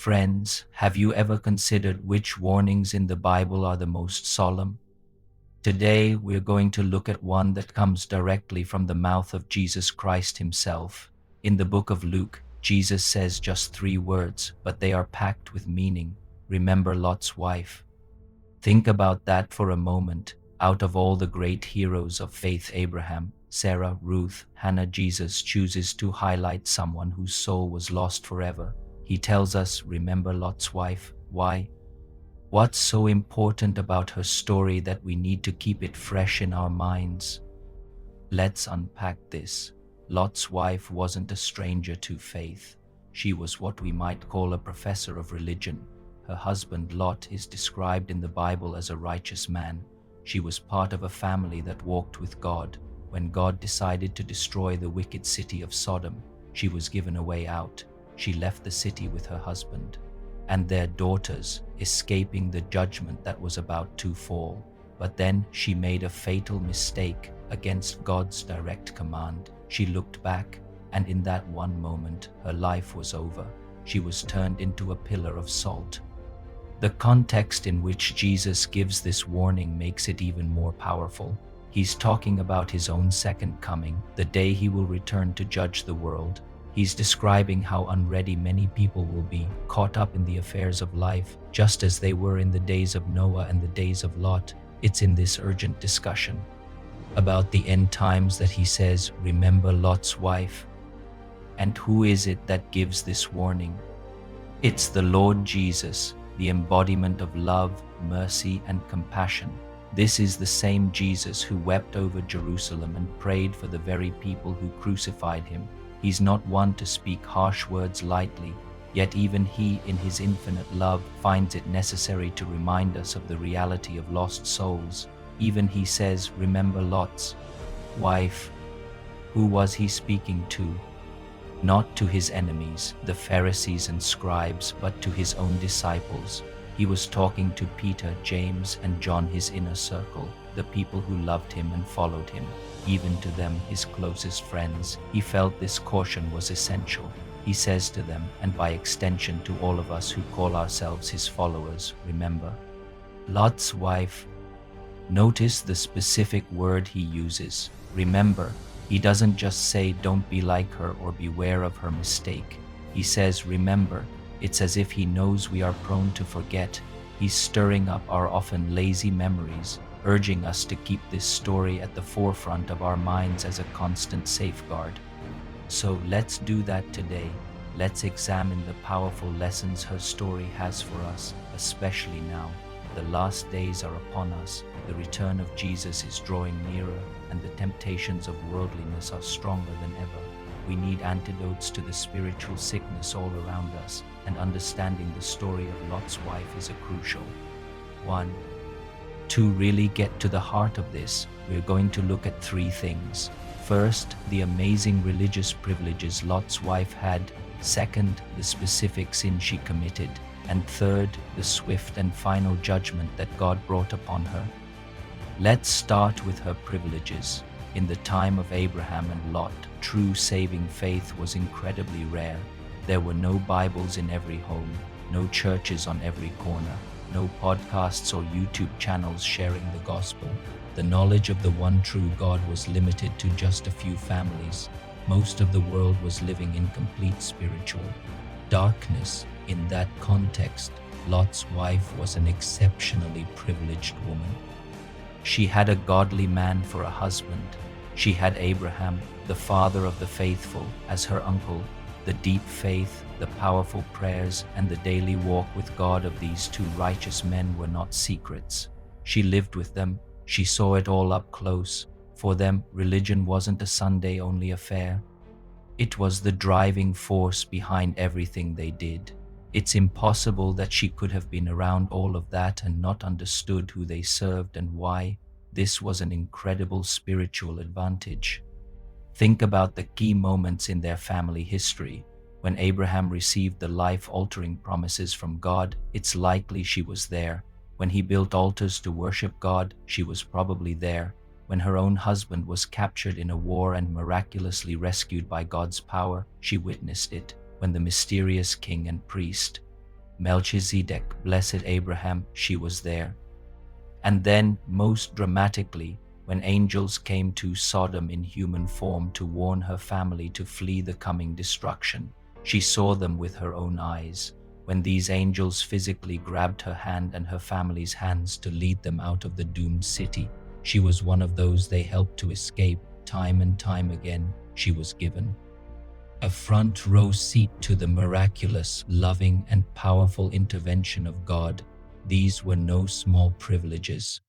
Friends, have you ever considered which warnings in the Bible are the most solemn? Today, we're going to look at one that comes directly from the mouth of Jesus Christ himself. In the book of Luke, Jesus says just 3 words, but they are packed with meaning. Remember Lot's wife. Think about that for a moment. Out of all the great heroes of faith, Abraham, Sarah, Ruth, Hannah, Jesus chooses to highlight someone whose soul was lost forever. He tells us, remember Lot's wife. Why? What's so important about her story that we need to keep it fresh in our minds? Let's unpack this. Lot's wife wasn't a stranger to faith. She was what we might call a professor of religion. Her husband Lot is described in the Bible as a righteous man. She was part of a family that walked with God. When God decided to destroy the wicked city of Sodom, she was given a way out. She left the city with her husband and their daughters, escaping the judgment that was about to fall. But then she made a fatal mistake against God's direct command. She looked back, and in that one moment, her life was over. She was turned into a pillar of salt. The context in which Jesus gives this warning makes it even more powerful. He's talking about his own second coming, the day he will return to judge the world. He's describing how unready many people will be, caught up in the affairs of life, just as they were in the days of Noah and the days of Lot. It's in this urgent discussion about the end times that he says, remember Lot's wife. And who is it that gives this warning? It's the Lord Jesus, the embodiment of love, mercy, and compassion. This is the same Jesus who wept over Jerusalem and prayed for the very people who crucified him. He's not one to speak harsh words lightly, yet even he, in his infinite love, finds it necessary to remind us of the reality of lost souls. Even he says, remember Lot's wife. Who was he speaking to? Not to his enemies, the Pharisees and scribes, but to his own disciples. He was talking to Peter, James, and John, his inner circle, the people who loved him and followed him. Even to them, his closest friends, he felt this caution was essential. He says to them, and by extension to all of us who call ourselves his followers, remember Lot's wife. Notice the specific word he uses, remember. He doesn't just say don't be like her or beware of her mistake. He says remember. It's as if he knows we are prone to forget. He's stirring up our often lazy memories, urging us to keep this story at the forefront of our minds as a constant safeguard. So let's do that today. Let's examine the powerful lessons her story has for us, especially now. The last days are upon us. The return of Jesus is drawing nearer, and the temptations of worldliness are stronger than ever. We need antidotes to the spiritual sickness all around us, and understanding the story of Lot's wife is a crucial one. To really get to the heart of this, we're going to look at 3 things. First, the amazing religious privileges Lot's wife had. Second, the specific sin she committed. And third, the swift and final judgment that God brought upon her. Let's start with her privileges. In the time of Abraham and Lot, true saving faith was incredibly rare. There were no Bibles in every home, no churches on every corner, no podcasts or YouTube channels sharing the gospel. The knowledge of the one true God was limited to just a few families. Most of the world was living in complete spiritual darkness. In that context, Lot's wife was an exceptionally privileged woman. She had a godly man for a husband. She had Abraham, the father of the faithful, as her uncle. The deep faith, the powerful prayers, and the daily walk with God of these 2 righteous men were not secrets. She lived with them. She saw it all up close. For them, religion wasn't a Sunday-only affair. It was the driving force behind everything they did. It's impossible that she could have been around all of that and not understood who they served and why. This was an incredible spiritual advantage. Think about the key moments in their family history. When Abraham received the life-altering promises from God, it's likely she was there. When he built altars to worship God, she was probably there. When her own husband was captured in a war and miraculously rescued by God's power, she witnessed it. When the mysterious king and priest Melchizedek, blessed Abraham, she was there. And then, most dramatically, when angels came to Sodom in human form to warn her family to flee the coming destruction, she saw them with her own eyes. When these angels physically grabbed her hand and her family's hands to lead them out of the doomed city, she was one of those they helped to escape. Time and time again, she was given a front row seat to the miraculous, loving, and powerful intervention of God. These were no small privileges.